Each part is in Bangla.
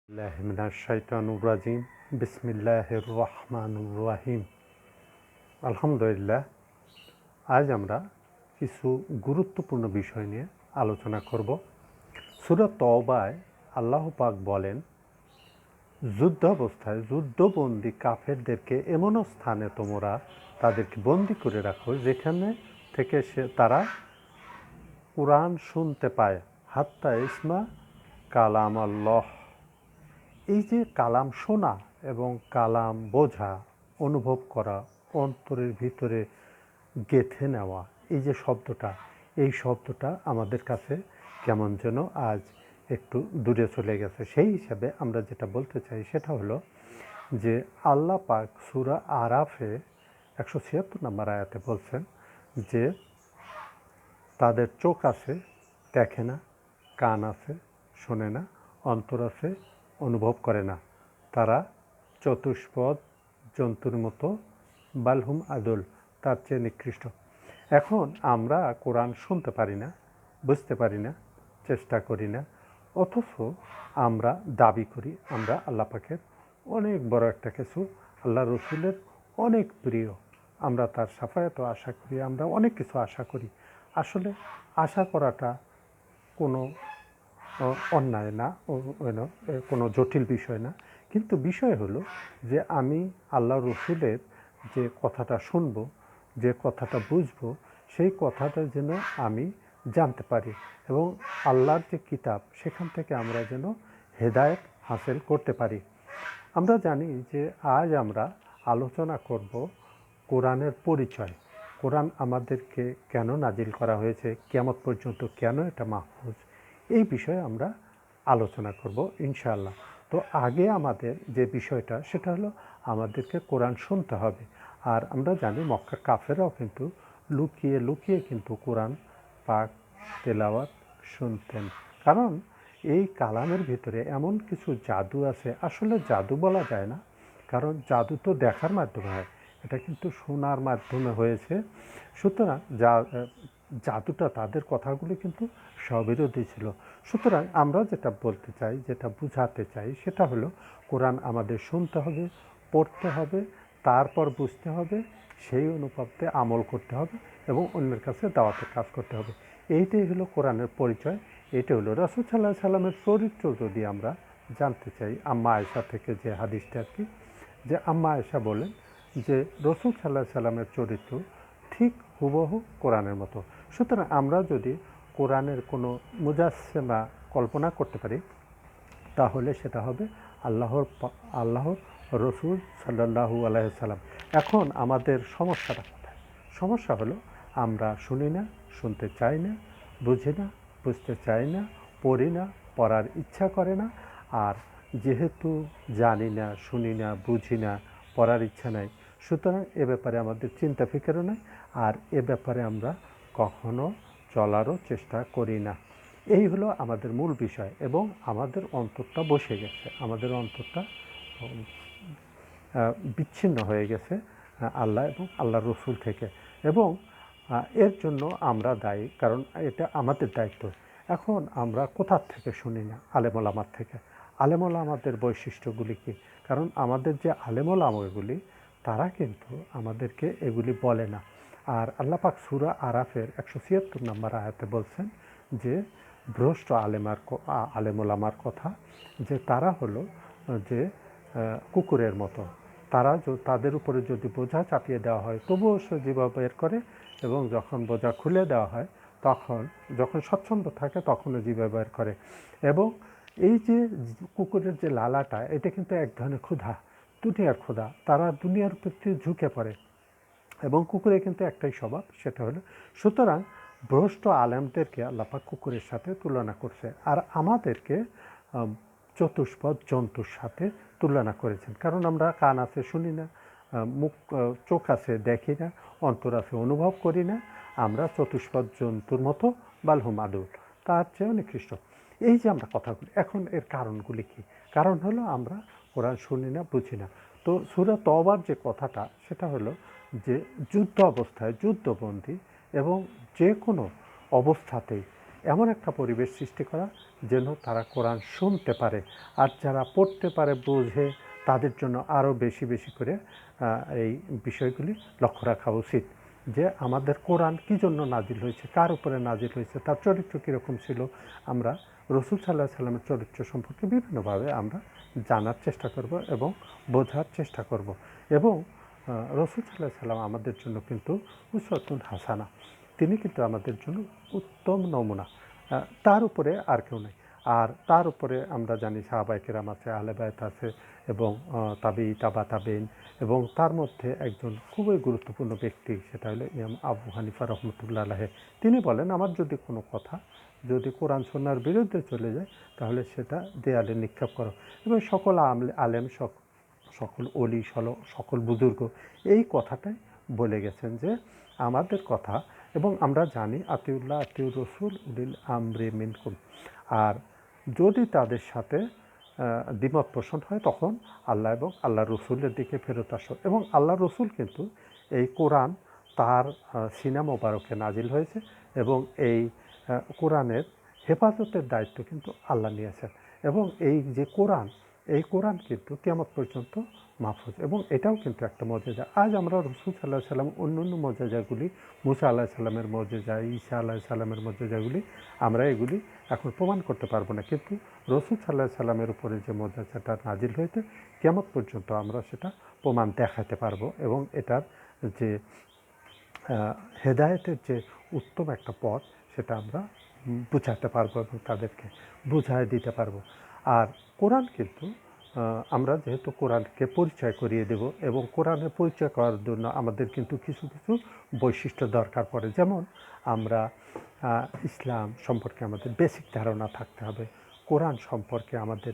শাইতানুর বিসমিল্লাহির রহমানুর রহিম। আলহামদুলিল্লাহ, আজ আমরা কিছু গুরুত্বপূর্ণ বিষয় নিয়ে আলোচনা করব। সূরা তওবায় আল্লাহ পাক বলেন, যুদ্ধাবস্থায় যুদ্ধবন্দী কাফেরদেরকে এমনও স্থানে তোমরা তাদেরকে বন্দী করে রাখো যেখানে থেকে তারা কুরআন শুনতে পায়, হাত্তা ইসমা কালাম আল্লাহ। এই যে কালাম শোনা এবং কালাম বোঝা, অনুভব করা, অন্তরের ভিতরে গেঁথে নেওয়া, এই যে শব্দটা, এই শব্দটা আমাদের কাছে কেমন যেন আজ একটু দূরে চলে গেছে। সেই হিসাবে আমরা যেটা বলতে চাই সেটা হলো যে আল্লাহ পাক সূরা আরাফে 176 নম্বর আয়াতে বলছেন যে তাদের চোখ আছে, দেখে না; কান আছে, শোনে না; অন্তর আছে, অনুভব করে না। তারা চতুষ্পদ জন্তুর মতো, বালহুম আদল, তার চেয়ে নিকৃষ্ট। এখন আমরা কোরআন শুনতে পারি না, বুঝতে পারি না, চেষ্টা করি না, অথচ আমরা দাবি করি আমরা আল্লাহ পাকের অনেক বড় একটা কিছু, আল্লাহ রসুলের অনেক প্রিয়, আমরা তার সাফায়াত আশা করি, আমরা অনেক কিছু আশা করি। আসলে আশা করাটা কোনো অন্যায় না, কোনো জটিল বিষয় না। কিন্তু বিষয় হলো যে আমি আল্লাহ রসুলের যে কথাটা শুনবো, যে কথাটা বুঝবো, সেই কথাটা যেন আমি জানতে পারি এবং আল্লাহর যে কিতাব সেখান থেকে আমরা যেন হেদায়েত হাসিল করতে পারি। আমরা জানি যে আজ আমরা আলোচনা করব কোরআনের পরিচয়। কোরআন আমাদেরকে কেন নাজিল করা হয়েছে, কিয়ামত পর্যন্ত কেন এটা মাহফুজ, এই বিষয়ে আমরা আলোচনা করব ইনশাআল্লাহ। তো আগে আমাদের যে বিষয়টা সেটা হলো আমাদেরকে কোরআন শুনতে হবে। আর আমরা জানি মক্কার কাফেররাও কিন্তু লুকিয়ে লুকিয়ে কিন্তু কোরআন পাক তেলাওয়াত শুনতেন, কারণ এই কালামের ভিতরে এমন কিছু জাদু আছে। আসলে জাদু বলা যায় না, কারণ জাদু তো দেখার মাধ্যমে হয়, এটা কিন্তু শোনার মাধ্যমে হয়েছে। সুতরাং জাদুটা, তাদের কথাগুলি কিন্তু স্ববিরোধী ছিল। সুতরাং আমরা যেটা বলতে চাই, যেটা বুঝাতে চাই সেটা হলো কোরআন আমাদের শুনতে হবে, পড়তে হবে, তারপর বুঝতে হবে, সেই অনুপাতে আমল করতে হবে এবং অন্যের কাছে দাওয়াতের কাজ করতে হবে। এইটাই হলো কোরআনের পরিচয়। এটা হলো রাসূল সাল্লাল্লাহু আলাইহি সাল্লামের চরিত্র। যদি আমরা জানতে চাই আম্মা আয়েশা থেকে যে হাদিসটা আর কি, যে আম্মা আয়েশা বলেন যে রাসূল সাল্লাল্লাহু আলাইহি সাল্লামের চরিত্র ঠিক হুবহু কোরআনের মতো। সুতরাং আমরা যদি কোরআনের কোনো মুজাসসেমা কল্পনা করতে পারি, তাহলে সেটা হবে আল্লাহর রসুল সাল্লাল্লাহু আলাইহি সাল্লাম। এখন আমাদের সমস্যাটা কোথায়? সমস্যা হলো আমরা শুনি না, শুনতে চাই না, বুঝি না, বুঝতে চাই না, পড়ি না, পড়ার ইচ্ছা করে না। আর যেহেতু জানি না, শুনি না, বুঝি না, পড়ার ইচ্ছা নাই, সুতরাং এ ব্যাপারে আমাদের চিন্তা ফিকিরও নাই, আর এ ব্যাপারে আমরা কখনো চলারও চেষ্টা করি না। এই হলো আমাদের মূল বিষয় এবং আমাদের অন্তরটা বসে গেছে, আমাদের অন্তরটা বিচ্ছিন্ন হয়ে গেছে আল্লাহ এবং আল্লাহর রসুল থেকে, এবং এর জন্য আমরা দায়ী, কারণ এটা আমাদের দায়িত্ব। এখন আমরা কোথার থেকে শুনি না? আলেম ওলামার থেকে। আলেম ওলামাদের বৈশিষ্ট্যগুলি কী? কারণ আমাদের যে আলেম ওলামাগুলি, তারা কিন্তু আমাদেরকে এগুলি বলে না। আর আল্লাহ পাক সূরা আরাফের 176 নম্বর আয়াতে বলছেন যে ভ্রষ্ট আলেম ওলামার কথা, যে তারা হলো যে কুকুরের মতো। তারা তাদের উপরে যদি বোঝা চাপিয়ে দেওয়া হয় তবুও সে জিহ্বা বের করে, এবং যখন বোঝা খুলে দেওয়া হয় তখন, যখন স্বচ্ছন্দ থাকে তখনও জিহ্বা বের করে। এবং এই যে কুকুরের যে লালাটা, এটা কিন্তু এক ধরনের ক্ষুধা, দুনিয়ার ক্ষুধা। তারা দুনিয়ার প্রতি ঝুঁকে পড়ে এবং কুকুরের কিন্তু একটাই স্বভাব, সেটা হলো। সুতরাং ভ্রষ্ট আলেমদেরকে আল্লাহ পাক কুকুরের সাথে তুলনা করছে, আর আমাদেরকে চতুষ্পদ জন্তুর সাথে তুলনা করেছেন। কারণ আমরা কান আছে, শুনি না; চোখ আছে, দেখি না; অন্তর আছে, অনুভব করি না। আমরা চতুষ্পদ জন্তুর মতো, বালহুম আদুল, তার চেয়েও নিকৃষ্ট। এই যে আমরা কথাগুলি, এখন এর কারণগুলি কী? কারণ হলো আমরা কোরআন শুনি না, বুঝি না। তো সূরা তওবার যে কথাটা, সেটা হলো যে যুদ্ধ অবস্থায়, যুদ্ধবন্দী এবং যে কোনো অবস্থাতেই এমন একটা পরিবেশ সৃষ্টি করা যেন তারা কোরআন শুনতে পারে, আর যারা পড়তে পারে বোঝে তাদের জন্য আরও বেশি বেশি করে এই বিষয়গুলি লক্ষ্য রাখা উচিত যে আমাদের কোরআন কী জন্য নাজিল হয়েছে, কার উপরে নাজিল হয়েছে, তার চরিত্র কীরকম ছিল। আমরা রসুল সাল্লাহ সাল্লামের চরিত্র সম্পর্কে বিভিন্নভাবে আমরা জানার চেষ্টা করব এবং বোঝার চেষ্টা করব। এবং রসুল সাল্লাহ সাল্লাম আমাদের জন্য কিন্তু উসওয়াতুন হাসানা, তিনি কিন্তু আমাদের জন্য উত্তম নমুনা, তার উপরে আর কেউ নেই। আর তার উপরে আমরা জানি সাহাবায়ে কেরাম আছে, আহলে বায়ত আছে, এবং তাবি তাবা তাবেইন, এবং তার মধ্যে একজন খুবই গুরুত্বপূর্ণ ব্যক্তি, সেটা হলো ইমাম আবু হানিফা রহমতুল্লাহ আলাইহি। তিনি বলেন, আমার যদি কোনো কথা যদি কোরআন সুন্নাহর বিরুদ্ধে চলে যায় তাহলে সেটা দেয়ালে নিক্ষেপ করো। এবং সকল আলেম, সকল অলি, সকল বুজুর্গ এই কথাটাই বলে গেছেন যে আমাদের কথা, এবং আমরা জানি আতিউল্লাহ আতিউর রসুল উলিল আমরি মিনকুম, আর যদি তাদের সাথে দ্বিমত পোষণ হয় তখন আল্লাহ এবং আল্লাহ রসুলের দিকে ফেরত আসো। এবং আল্লাহ রসুল কিন্তু এই কোরআন তার সিনা মোবারকে নাজিল হয়েছে, এবং এই কোরআনের হেফাজতের দায়িত্ব কিন্তু আল্লাহ নিয়েছেন। এবং এই যে কোরআন, এই কোরআন কিন্তু কিয়ামত পর্যন্ত মাহফুজ, এবং এটাও কিন্তু একটা মজেজা। আজ আমরা রসুল সাল্লাহ সাল্লাম অন্য মজেজাগুলি, মুসা আল্লাহ সাল্লামের মজেজা, ঈসা আল্লাহ সাল্লামের মজেজাগুলি আমরা এগুলি এখন প্রমাণ করতে পারবো না, কিন্তু রসুল সাল্লাহ সাল্লামের উপরে যে মজেজাটা নাজিল হয়েছে কিয়ামত পর্যন্ত আমরা সেটা প্রমাণ দেখাতে পারবো, এবং এটার যে হেদায়েতের যে উত্তম একটা পথ সেটা আমরা বুঝাতে পারবো এবং তাদেরকে বুঝায় দিতে পারবো। আর কোরআন কিন্তু আমরা যেহেতু কোরআনকে পরিচয় করিয়ে দেব, এবং কোরআনের পরিচয় করার জন্য আমাদের কিন্তু কিছু কিছু বৈশিষ্ট্য দরকার পড়ে। যেমন আমরা ইসলাম সম্পর্কে আমাদের বেসিক ধারণা থাকতে হবে, কোরআন সম্পর্কে আমাদের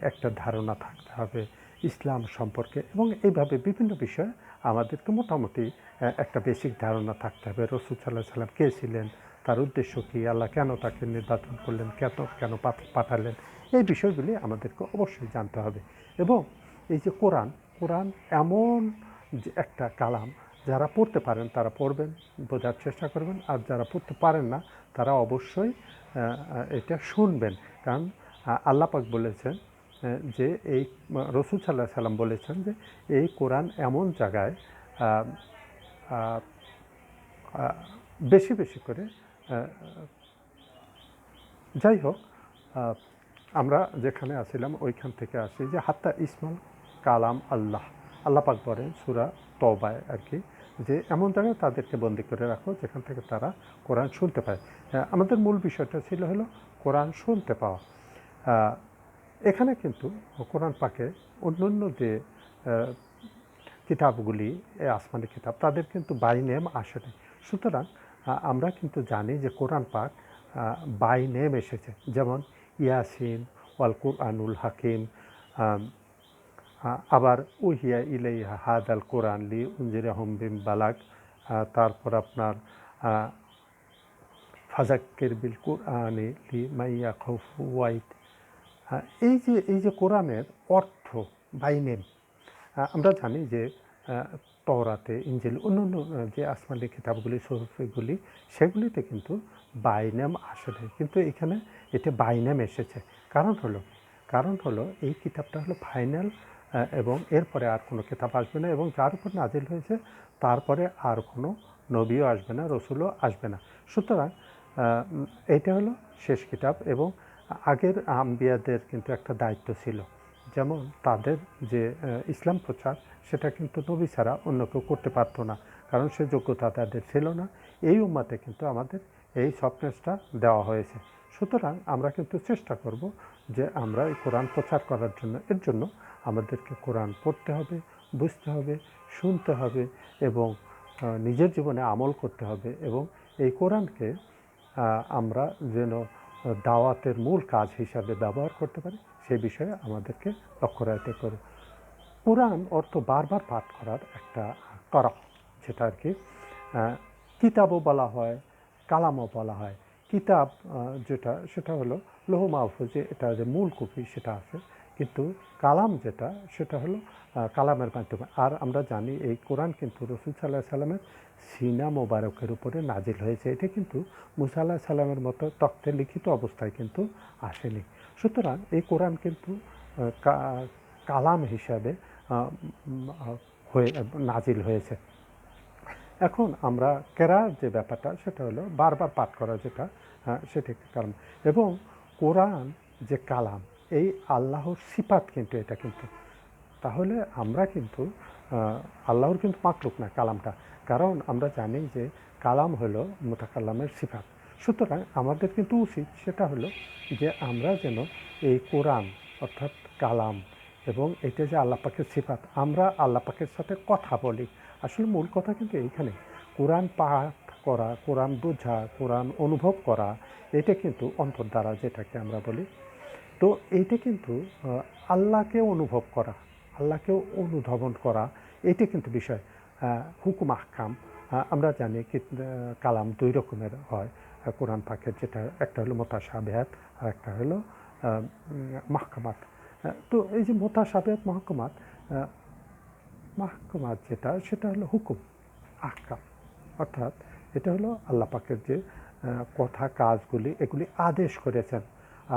একটা ধারণা থাকতে হবে ইসলাম সম্পর্কে, এবং এইভাবে বিভিন্ন বিষয়ে আমাদেরকে মোটামুটি একটা বেসিক ধারণা থাকতে হবে। রসুল সাল্লাহ সাল্লাম কে ছিলেন, তার উদ্দেশ্য কী, আল্লাহ কেন তাকে নির্বাচন করলেন, কেন পাঠালেন, এই বিষয়গুলি আমাদেরকে অবশ্যই জানতে হবে। এবং এই যে কোরআন এমন যে একটা কালাম, যারা পড়তে পারেন তারা পড়বেন, বোঝার চেষ্টা করবেন, আর যারা পড়তে পারেন না তারা অবশ্যই এটা শুনবেন। কারণ আল্লাহ পাক বলেছেন যে এই রসুল সাল্লাহ সাল্লাম বলেছেন যে এই কোরআন এমন জায়গায় বেশি বেশি করে, যাই হোক, আমরা যেখানে আসছিলাম ওইখান থেকে আসি যে হাত্তা ইসমাল কালাম আল্লাহ পাক বলেন সূরা তওবায় আর কি, যে এমন জায়গায় তাদেরকে বন্দি করে রাখো যেখান থেকে তারা কোরআন শুনতে পায়। আমাদের মূল বিষয়টা ছিল হলো কোরআন শুনতে পাওয়া। এখানে কিন্তু কোরআন পাকে অন্যান্য যে কিতাবগুলি, আসমানি কিতাব, তাদের কিন্তু বাই নেম আসেনি। সুতরাং আমরা কিন্তু জানি যে কোরআন পাক বাই নেম এসেছে, যেমন ইয়াসিন, ওয়াল কুরআনুল হাকিম, আবার উহিয়া ইলাইহা হাদাল কোরআন লি উনজিরাহুম বিম বালাগ, তারপর আপনার ফাজাক্কির বিল কুরআনি লি মাইয়া খাউফু ওয়াইদ। এই যে কোরআনের অর্থ বাই নেম, আমরা জানি যে তওরাতে, ইনজিল, অন্যান্য যে আসমানি কিতাবগুলি, সুহুফগুলি, সেগুলিতে কিন্তু বাই নেম আসে নাই, কিন্তু এখানে এটা বাই নেম এসেছে। কারণ হলো এই কিতাবটা হলো ফাইনাল, এবং এরপরে আর কোনো কিতাব আসবে না, এবং যার উপর নাজিল হয়েছে তারপরে আর কোনো নবীও আসবে না, রসুলও আসবে না। সুতরাং এইটা হলো শেষ কিতাব। এবং আগের আম্বিয়াদের কিন্তু একটা দায়িত্ব ছিল, যেমন তাদের যে ইসলাম প্রচার, সেটা কিন্তু নবী ছাড়া অন্য কেউ করতে পারতো না, কারণ সে যোগ্যতা তাদের ছিল না। এই উম্মাতে কিন্তু আমাদের এই সফটনেসটা দেওয়া হয়েছে। সুতরাং আমরা কিন্তু চেষ্টা করব যে আমরা এই কোরআন প্রচার করার জন্য, এর জন্য আমাদেরকে কোরআন পড়তে হবে, বুঝতে হবে, শুনতে হবে, এবং নিজের জীবনে আমল করতে হবে, এবং এই কোরআনকে আমরা যেন দাওয়াতের মূল কাজ হিসাবে ব্যবহার করতে পারি সেই বিষয়ে আমাদেরকে লক্ষ্য রাখতে হবে। কোরআন অর্থ বারবার পাঠ করার একটা করা, যেটা আর কি কিতাবও বলা হয়, কালামও বলা হয়। কিতাব যেটা, সেটা হলো লৌহ মাহফুজে এটা যে মূল কপি সেটা আছে, কিন্তু কালাম যেটা সেটা হলো কালামের মাধ্যমে। আর আমরা জানি এই কোরআন কিন্তু রসুল সাল্লাহ সাল্লামের সিনা মোবারকের উপরে নাজিল হয়েছে। এটা কিন্তু মুসা আলাহিস সালামের মতো তক্তে লিখিত অবস্থায় কিন্তু আসেনি। সুতরাং এই কোরআন কিন্তু কালাম হিসাবে হয়ে নাজিল হয়েছে। এখন আমরা কেরার যে ব্যাপারটা সেটা হলো বারবার পাঠ করা, যেটা সেটা একটি কালাম। এবং কোরআন যে কালাম, এই আল্লাহর সিফাত কিন্তু এটা কিন্তু। তাহলে আমরা কিন্তু আল্লাহর কিন্তু মাখলুক না কালামটা, কারণ আমরা জানি যে কালাম হলো মুতাকাল্লামের সিফাত। সুতরাং আমাদের কিন্তু উচিত সেটা হলো যে আমরা যেন এই কোরআন অর্থাৎ কালাম এবং এটা যে আল্লাহ পাকের সিফাত, আমরা আল্লাহ পাকের সাথে কথা বলি। আসলে মূল কথা কিন্তু এইখানে কোরআন পাঠ করা, কোরআন বোঝা, কোরআন অনুভব করা, এটা কিন্তু অন্তর দ্বারা যেটাকে আমরা বলি। তো এইটা কিন্তু আল্লাহকে অনুভব করা, আল্লাহকেও অনুধাবন করা, এটা কিন্তু বিষয়। হুকুম আহকাম আমরা জানি কি কালাম দুই রকমের হয় কোরআন পাকের, যেটা একটা হলো মুতাশাবিহাত আর একটা হলো মাহকামাত। তো এই যে মুতাশাবিহাত মাহকামাত যেটা সেটা হলো হুকুম আহকাম, অর্থাৎ এটা হলো আল্লাহ পাকের যে কথা কাজগুলি এগুলি আদেশ করেছেন।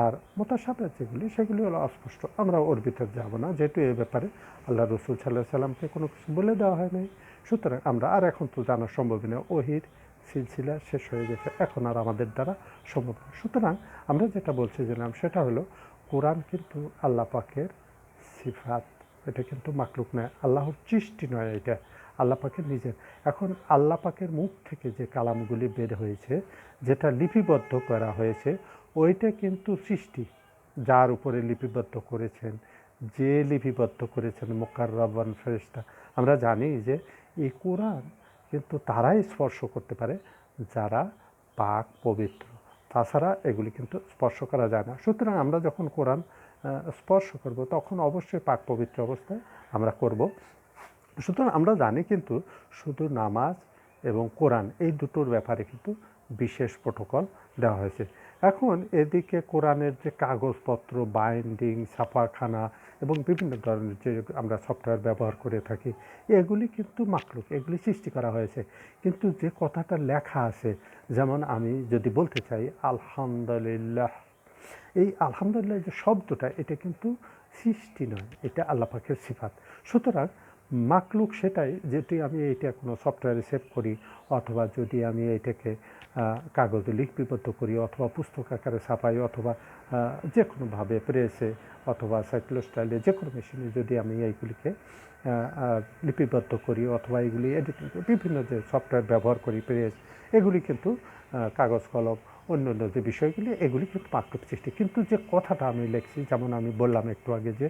আর মুতাশাবিহাত যেগুলি সেগুলি হলো অস্পষ্ট, আমরা ওর ভিতর যাব না, যেহেতু এই ব্যাপারে আল্লাহ রসুল সাল্লাহ সাল্লামকে কোনো কিছু বলে দেওয়া হয় নাই। সুতরাং আমরা আর এখন তো জানা সম্ভব না, ওহির সিলসিলা শেষ হয়ে গেছে, এখন আর আমাদের দ্বারা সম্ভব না। সুতরাং আমরা যেটা বলছিলাম সেটা হলো কোরআন কিন্তু আল্লাহ পাকের সিফাত, এটা কিন্তু মাকলুক নয়, আল্লাহর সৃষ্টি নয়, এটা আল্লাহ পাকের নিজের। এখন আল্লাহ পাকের মুখ থেকে যে কালামগুলি বের হয়েছে, যেটা লিপিবদ্ধ করা হয়েছে, ওইটা কিন্তু সৃষ্টি। যার উপরে লিপিবদ্ধ করেছেন, যে লিপিবদ্ধ করেছেন মুকাররাবান ফেরেশতা। আমরা জানি যে এই কোরআন কিন্তু তারাই স্পর্শ করতে পারে যারা পাক পবিত্র, তাছাড়া এগুলি কিন্তু স্পর্শ করা যায় না। সুতরাং আমরা যখন কোরআন স্পর্শ করব তখন অবশ্যই পাক পবিত্র অবস্থায় আমরা করব। সুতরাং আমরা জানি কিন্তু শুধু নামাজ এবং কোরআন এই দুটোর ব্যাপারে কিন্তু বিশেষ প্রোটোকল দেওয়া হয়েছে। এখন এদিকে কোরআনের যে কাগজপত্র, বাইন্ডিং, ছাপাখানা এবং বিভিন্ন ধরনের যে আমরা সফটওয়্যার ব্যবহার করে থাকি, এগুলি কিন্তু মাকলুক, এগুলি সৃষ্টি করা হয়েছে। কিন্তু যে কথাটা লেখা আছে, যেমন আমি যদি বলতে চাই আলহামদুলিল্লাহ, এই আলহামদুলিল্লাহ যে শব্দটা, এটা কিন্তু সৃষ্টি নয়, এটা আল্লাহ পাকের সিফাত। সুতরাং মাকলুক সেটাই, যেটি আমি এইটা কোনো সফটওয়্যারে সেভ করি, অথবা যদি আমি এইটাকে কাগজে লিপিবদ্ধ করি, অথবা পুস্তক আকারে ছাপাই, অথবা যে কোনোভাবে প্রেসে অথবা সাইক্লোস্টাইলে যে কোনো মেশিনে যদি আমি এইগুলিকে লিপিবদ্ধ করি, অথবা এগুলি এডিটিং বিভিন্ন যে সফটওয়্যার ব্যবহার করি, প্রেস, এগুলি কিন্তু কাগজ কলম অন্যান্য যে বিষয়গুলি, এগুলি কিন্তু মাকলুক সৃষ্টি। কিন্তু যে কথাটা আমি লিখছি, যেমন আমি বললাম একটু আগে যে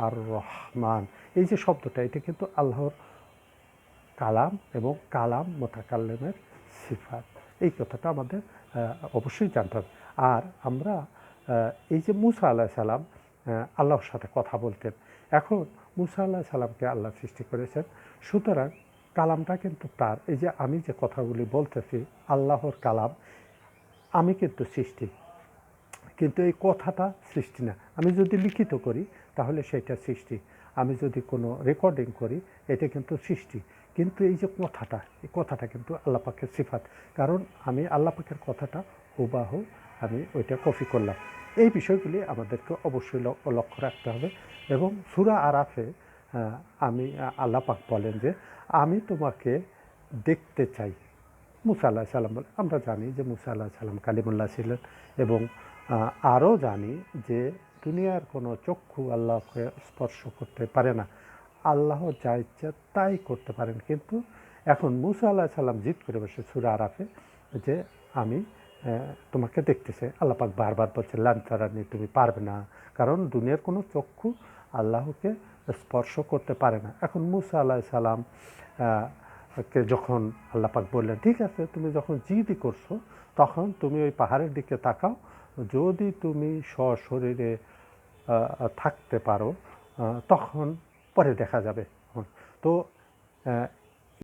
আর রহমান, এই যে শব্দটা, এটা কিন্তু আল্লাহর কালাম এবং কালাম মুতাকাল্লিমের সিফাত। এই কথাটা আমাদের অবশ্যই জানতে হবে। আর আমরা এই যে মুসা আলাইহিস সালাম আল্লাহর সাথে কথা বলতেন, এখন মুসা আলাইহিস সালামকে আল্লাহ সৃষ্টি করেছেন, সুতরাং কালামটা কিন্তু তার। এই যে আমি যে কথাগুলি বলতেছি আল্লাহর কালাম, আমি কিন্তু সৃষ্টি, কিন্তু এই কথাটা সৃষ্টি না। আমি যদি লিখিত করি তাহলে সেটা সৃষ্টি, আমি যদি কোনো রেকর্ডিং করি এটা কিন্তু সৃষ্টি। কিন্তু এই যে কথাটা, এই কথাটা কিন্তু আল্লাহ পাকের সিফাত, কারণ আমি আল্লাহ পাকের কথাটা হুবাহু আমি ওইটা কপি করলাম। এই বিষয়গুলি আমাদেরকে অবশ্যই লক্ষ্য রাখতে হবে। এবং সূরা আরাফে আমি আল্লাহ পাক বলেন যে আমি তোমাকে দেখতে চাই। মুসা আলাইহিস সালাম বলে, আমরা জানি যে মুসা আলাইহিস সালাম কালিমুল্লাহ ছিলেন, এবং আরও জানি যে দুনিয়ার কোনো চক্ষু আল্লাহকে স্পর্শ করতে পারে না, আল্লাহ যা ইচ্ছা তাই করতে পারেন। কিন্তু এখন মুসা আলাইহিস সালাম জিদ করে বসে সূরা আরাফে যে আমি তোমাকে দেখতে চাই। আল্লাহ পাক বারবার বলছে লান তারানি, তুমি পারবে না, কারণ দুনিয়ার কোনো চক্ষু আল্লাহকে স্পর্শ করতে পারে না। এখন মুসা আলাইহিস সালাম কে যখন আল্লাহ পাক বললেন ঠিক আছে, তুমি যখন জিদই করছো তখন তুমি ওই পাহাড়ের দিকে তাকাও, যদি তুমি সশরীরে থাকতে পারো তখন পরে দেখা যাবে। তো